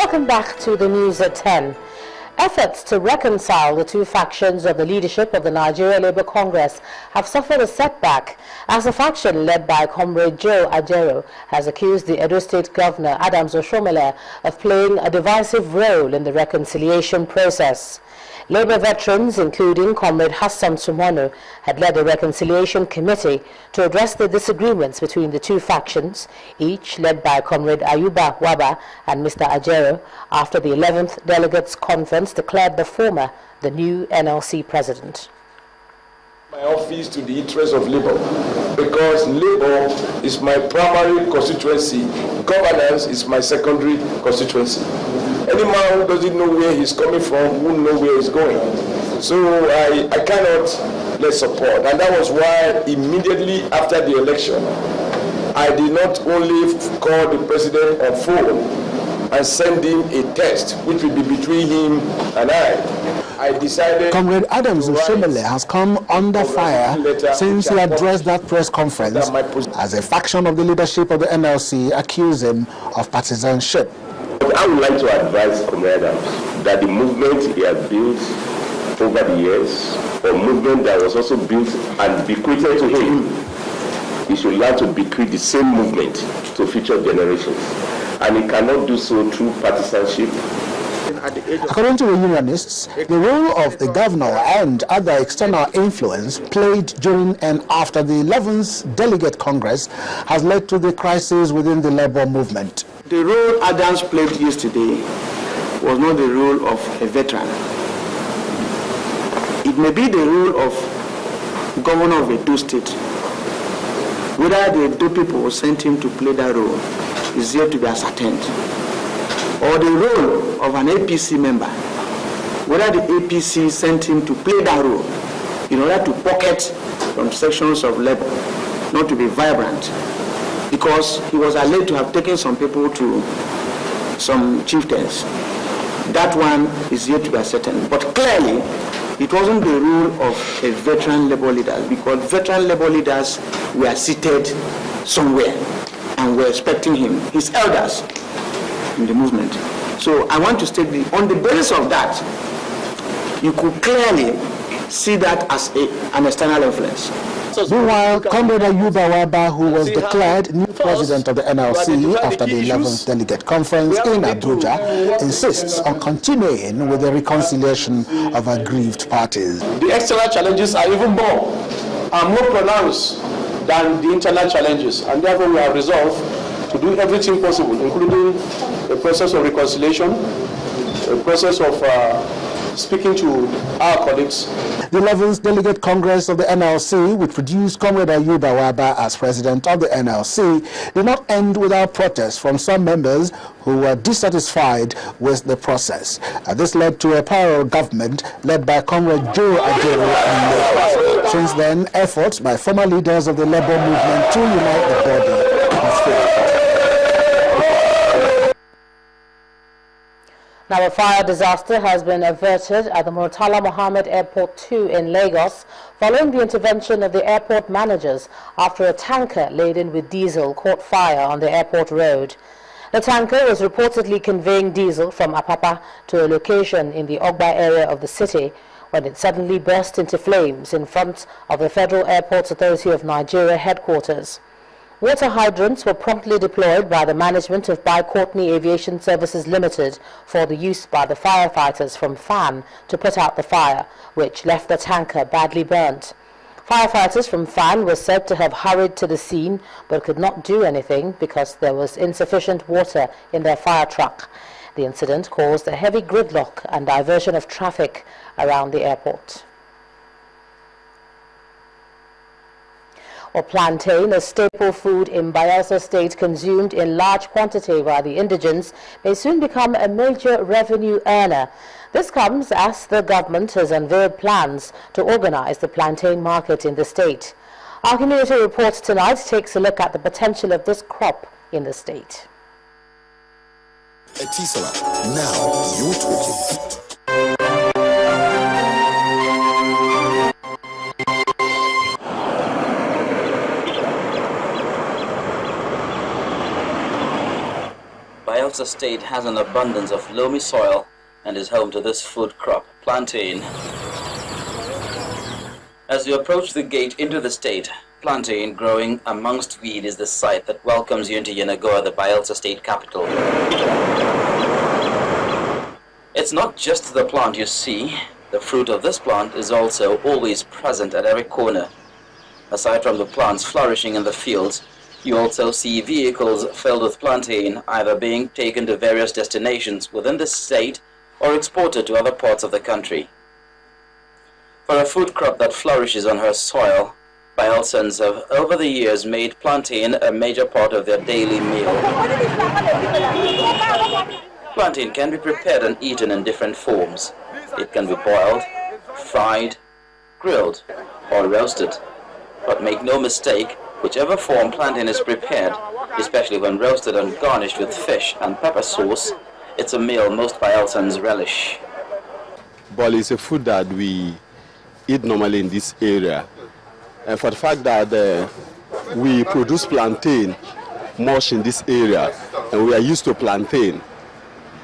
Welcome back to the news at 10. Efforts to reconcile the two factions of the leadership of the Nigeria Labour Congress have suffered a setback as a faction led by Comrade Joe Ajero has accused the Edo State Governor Adams Oshomole of playing a divisive role in the reconciliation process. Labour veterans, including Comrade Hassan Sumono, had led a reconciliation committee to address the disagreements between the two factions, each led by Comrade Ayuba Waba and Mr. Ajero, after the 11th Delegates Conference declared the former the new NLC president. My office to the interest of Labour, because Labour is my primary constituency, governance is my secondary constituency. Any man who doesn't know where he's coming from won't know where he's going. So I cannot let support. And that was why immediately after the election, I did not only call the president on phone and send him a text, which will be between him and I decided... Comrade Adams Oshomole has come under fire since he addressed that press conference as a faction of the leadership of the NLC accused him of partisanship. I would like to advise Comrade Adams that the movement he has built over the years, a movement that was also built and bequeathed to him, he should learn to bequeath the same movement to future generations. And he cannot do so through partisanship. According to the unionists, the role of the governor and other external influence played during and after the 11th Delegate Congress has led to the crisis within the labor movement. The role Adams played yesterday was not the role of a veteran. It may be the role of governor of Edo State. Whether the Edo people sent him to play that role is yet to be ascertained. Or the role of an APC member, whether the APC sent him to play that role in order to pocket from sections of labor, not to be vibrant, because he was alleged to have taken some people to some chieftains. That one is yet to be ascertained. But clearly, it wasn't the role of a veteran labor leader, because veteran labor leaders were seated somewhere and were expecting him, his elders in the movement. So I want to state on the basis of that, you could clearly see that as an external influence. Meanwhile, Comrade Ayuba Waba, who was declared new president of the NLC after the 11th Delegate Conference in Abuja, insists on continuing with the reconciliation of aggrieved parties. The external challenges are even more pronounced than the internal challenges, and therefore we have resolved to do everything possible, including a process of reconciliation, a process of speaking to our colleagues. The 11th Delegate Congress of the NLC, which produced Comrade Ayuba Waba as president of the NLC, did not end without protests from some members who were dissatisfied with the process. This led to a parallel government led by Comrade Joe Ajero. Since then, efforts by former leaders of the labor movement to unite the body have failed. Now, a fire disaster has been averted at the Murtala Mohammed Airport 2 in Lagos following the intervention of the airport managers after a tanker laden with diesel caught fire on the airport road. The tanker was reportedly conveying diesel from Apapa to a location in the Ogba area of the city when it suddenly burst into flames in front of the Federal Airports Authority of Nigeria headquarters. Water hydrants were promptly deployed by the management of Courtney Aviation Services Limited for the use by the firefighters from FAN to put out the fire, which left the tanker badly burnt. Firefighters from FAN were said to have hurried to the scene but could not do anything because there was insufficient water in their fire truck. The incident caused a heavy gridlock and diversion of traffic around the airport. Or plantain, a staple food in Bayelsa State consumed in large quantity by the indigents, may soon become a major revenue earner. This comes as the government has unveiled plans to organize the plantain market in the state. Our community report tonight takes a look at the potential of this crop in the state. Etisala, now you're talking. Bayelsa State has an abundance of loamy soil and is home to this food crop, plantain. As you approach the gate into the state, plantain growing amongst weed is the sight that welcomes you into Yenagoa, the Bayelsa State capital. It's not just the plant you see. The fruit of this plant is also always present at every corner. Aside from the plants flourishing in the fields, you also see vehicles filled with plantain either being taken to various destinations within the state or exported to other parts of the country. For a food crop that flourishes on her soil, Bayelsans have over the years made plantain a major part of their daily meal. Plantain can be prepared and eaten in different forms. It can be boiled, fried, grilled, or roasted. But make no mistake, whichever form plantain is prepared, especially when roasted and garnished with fish and pepper sauce, it's a meal most Bayelsans relish. Ball is a food that we eat normally in this area. And for the fact that we produce plantain much in this area, and we are used to plantain.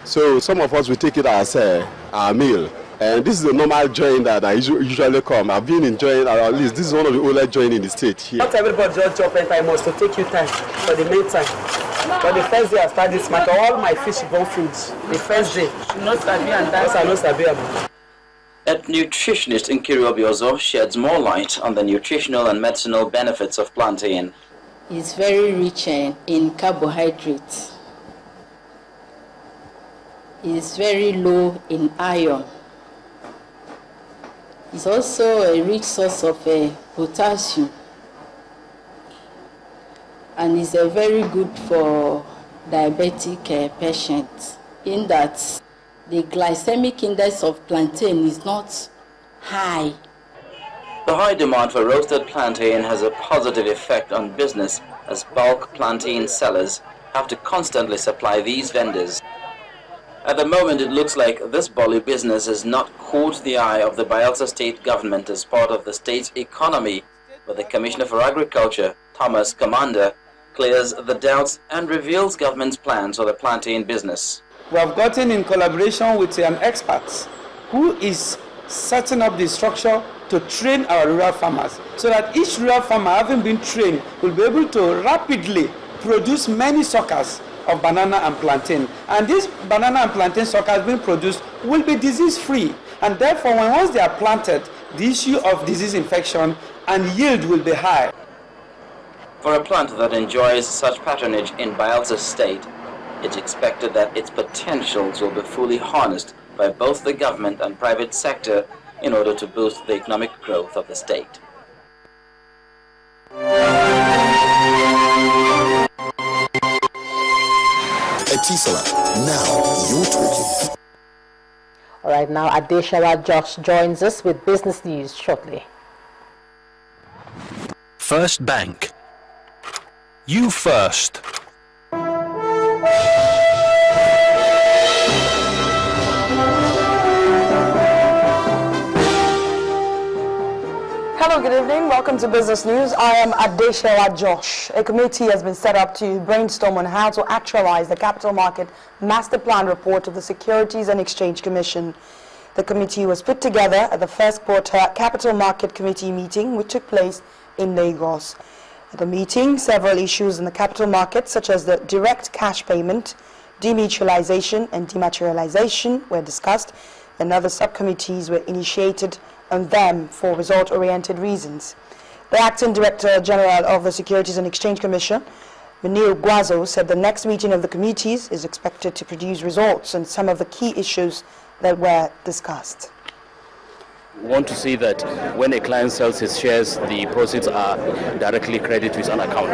So some of us, we take it as our meal. And this is a normal joint that I usually come. I've been enjoying, at least this is one of the oldest joints in the state here. Not everybody just jump in time, must to take you time for the main time. But the first day I start this market, all my fish born foods. The first day. No sabi and dance. No sabi. Ed nutritionist Nkiru Obiozo sheds more light on the nutritional and medicinal benefits of plantain. It's very rich in carbohydrates. It's very low in iron. It's also a rich source of potassium. And it's very good for diabetic patients in that the glycemic index of plantain is not high. The high demand for roasted plantain has a positive effect on business as bulk plantain sellers have to constantly supply these vendors. At the moment, it looks like this Bolu business has not caught the eye of the Bayelsa state government as part of the state's economy, but the Commissioner for Agriculture, Thomas Commander, clears the doubts and reveals government's plans for the plantain business. We have gotten in collaboration with experts who is setting up the structure to train our rural farmers so that each rural farmer, having been trained, will be able to rapidly produce many suckers of banana and plantain. And these banana and plantain suckers being produced will be disease-free. And therefore, once they are planted, the issue of disease infection and yield will be high. For a plant that enjoys such patronage in Bayelsa state, it's expected that its potentials will be fully harnessed by both the government and private sector in order to boost the economic growth of the state. Etisala, now you're talking. All right, now Adeshawa Josh joins us with business news shortly. First Bank. You first. Hello, good evening. Welcome to Business News. I am Adeshawa Josh. A committee has been set up to brainstorm on how to actualize the Capital Market Master Plan report of the Securities and Exchange Commission. The committee was put together at the first quarter Capital Market Committee meeting, which took place in Lagos. At the meeting, several issues in the capital market, such as the direct cash payment, demutualization and dematerialization, were discussed, and other subcommittees were initiated on them for result-oriented reasons. The Acting Director General of the Securities and Exchange Commission, Munir Guazo, said the next meeting of the committees is expected to produce results on some of the key issues that were discussed. We want to see that when a client sells his shares, the proceeds are directly credited to his own account.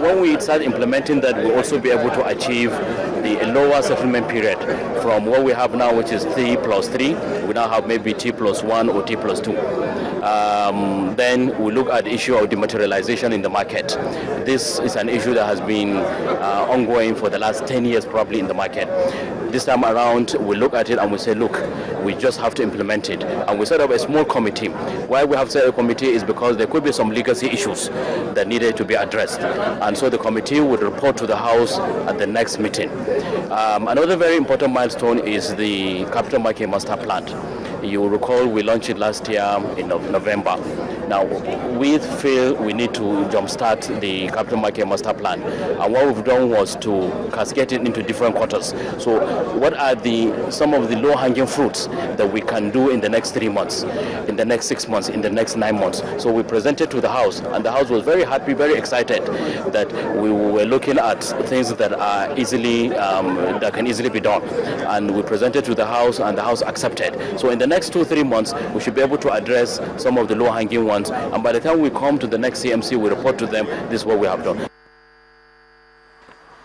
When we start implementing that, we'll also be able to achieve the lower settlement period from what we have now, which is T+3. We now have maybe T+1 or T+2. Then we look at the issue of dematerialization in the market. This is an issue that has been ongoing for the last 10 years probably in the market. This time around, we look at it and we say, look, We just have to implement it. And we set up a small committee. Why we have set a committee is because there could be some legacy issues that needed to be addressed. And so the committee would report to the House at the next meeting. Another very important milestone is the Capital Market Master Plan. You will recall we launched it last year in November. Now, we feel we need to jumpstart the Capital Market Master Plan. And what we've done was to cascade it into different quarters. So what are some of the low-hanging fruits that we can do in the next 3 months, in the next 6 months, in the next 9 months? So we presented to the House, and the House was very happy, very excited that we were looking at things that are easily, that can easily be done. And we presented to the House, and the House accepted. So in the next 2-3 months, we should be able to address some of the low-hanging ones. And by the time we come to the next CMC, we report to them, this is what we have done.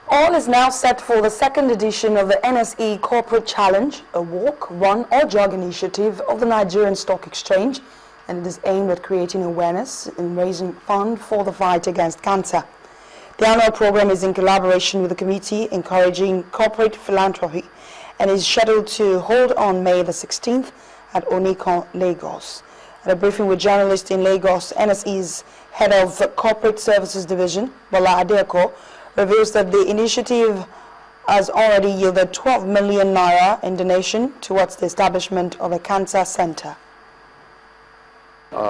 All is now set for the second edition of the NSE Corporate Challenge, a walk, run or jog initiative of the Nigerian Stock Exchange, and it is aimed at creating awareness and raising funds for the fight against cancer. The annual program is in collaboration with the Committee Encouraging Corporate Philanthropy and is scheduled to hold on May the 16th at Onikon, Lagos. At a briefing with journalists in Lagos, NSE's head of Corporate Services Division, Bola Adeoko, reveals that the initiative has already yielded 12 million naira in donation towards the establishment of a cancer center.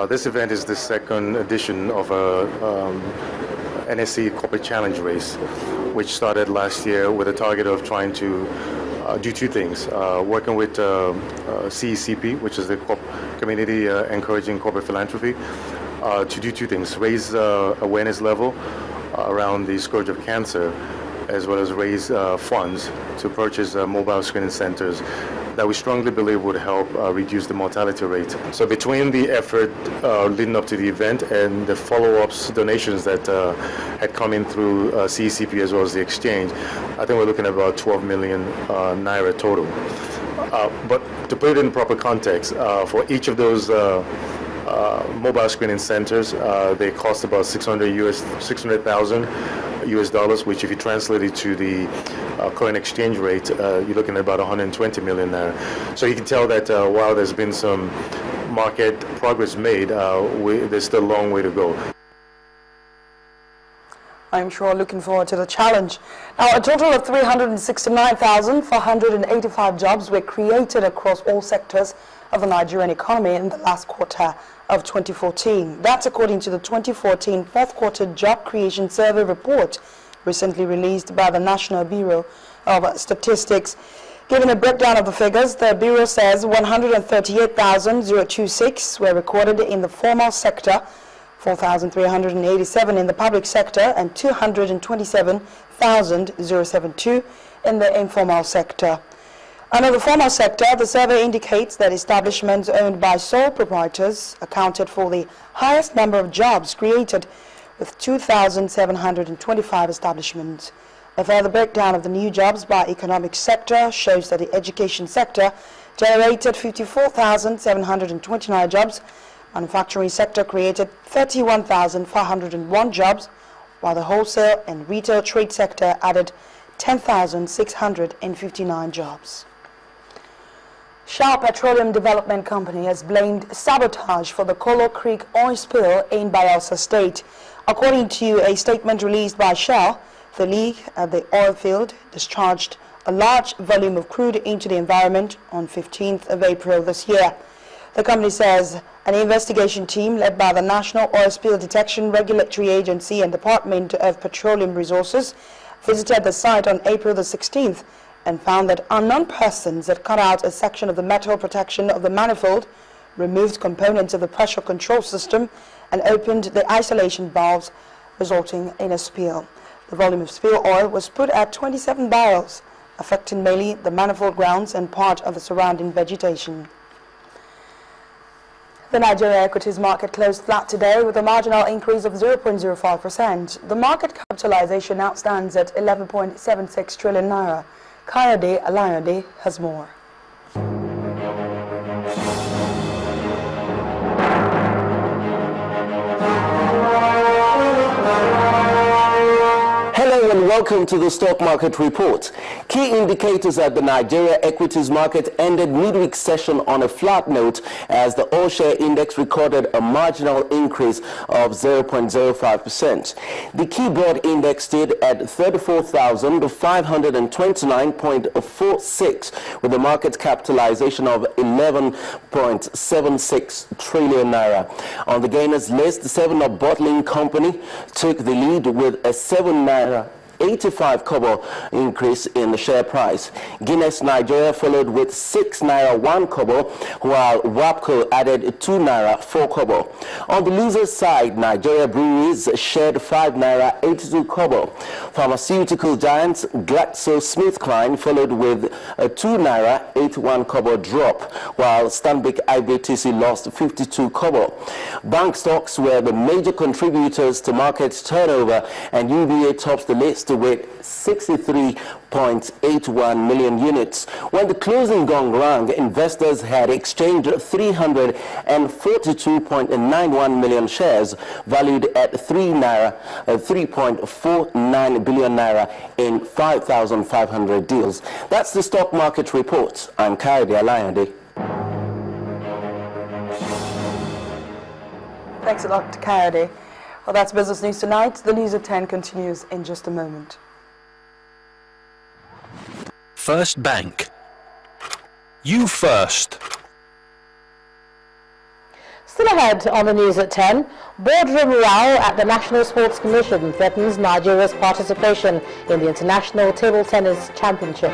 This event is the second edition of a NSE Corporate Challenge race, which started last year with a target of trying to do two things, working with CECP, which is the Community Encouraging Corporate Philanthropy, to do two things: raise awareness level around the scourge of cancer, as well as raise funds to purchase mobile screening centers that we strongly believe would help reduce the mortality rate. So between the effort leading up to the event and the follow-ups donations that had come in through CECP as well as the exchange, I think we're looking at about 12 million naira total. But to put it in proper context, for each of those mobile screening centers, they cost about $600,000 US dollars, which if you translate it to the current exchange rate, you're looking at about 120 million naira. So you can tell that while there's been some market progress made, there's still a long way to go. I'm sure looking forward to the challenge. Now, a total of 369,485 jobs were created across all sectors of the Nigerian economy in the last quarter of 2014. That's according to the 2014 fourth quarter job creation survey report recently released by the National Bureau of Statistics. Given a breakdown of the figures, the Bureau says 138,026 were recorded in the formal sector, 4,387 in the public sector, and 227,072 in the informal sector. Under the formal sector, the survey indicates that establishments owned by sole proprietors accounted for the highest number of jobs created, with 2,725 establishments. A further breakdown of the new jobs by economic sector shows that the education sector generated 54,729 jobs, manufacturing sector created 31,501 jobs, while the wholesale and retail trade sector added 10,659 jobs. Shell Petroleum Development Company has blamed sabotage for the Kolo Creek oil spill in Bayelsa State. According to a statement released by Shell, the leak at the oil field discharged a large volume of crude into the environment on 15th of April this year. The company says an investigation team led by the National Oil Spill Detection Regulatory Agency and Department of Petroleum Resources visited the site on April the 16th and found that unknown persons had cut out a section of the metal protection of the manifold, removed components of the pressure control system, and opened the isolation valves, resulting in a spill. The volume of spill oil was put at 27 barrels, affecting mainly the manifold grounds and part of the surrounding vegetation. The Nigeria equities market closed flat today with a marginal increase of 0.05%. The market capitalization now stands at 11.76 trillion naira. Kayode Alayode has more. Hello and Welcome to the Stock Market Report. Key indicators at the Nigeria equities market ended midweek session on a flat note as the all-share index recorded a marginal increase of 0.05%. The key broad index stood at 34,529.46 with a market capitalization of 11.76 trillion naira. On the gainers list, the 7-Up bottling company took the lead with a 7 naira 85 kobo increase in the share price. Guinness Nigeria followed with 6 naira 1 kobo, while WAPCO added 2 naira 4 kobo. On the losers side, Nigeria Breweries shared 5 naira 82 kobo. Pharmaceutical giants GlaxoSmithKline followed with a 2 naira 81 kobo drop, while Stanbic IBTC lost 52 kobo. Bank stocks were the major contributors to market turnover, and UBA tops the list with 63.81 million units. When the closing gong rang, investors had exchanged 342.91 million shares valued at 3.49 billion naira in 5,500 deals. That's the stock market report. I'm Kayode Alayande. Thanks a lot, Kayode. Well, that's Business News Tonight. The news at 10 continues in just a moment. First Bank. You first. Still ahead on the news at 10, boardroom row at the National Sports Commission threatens Nigeria's participation in the International Table Tennis Championship.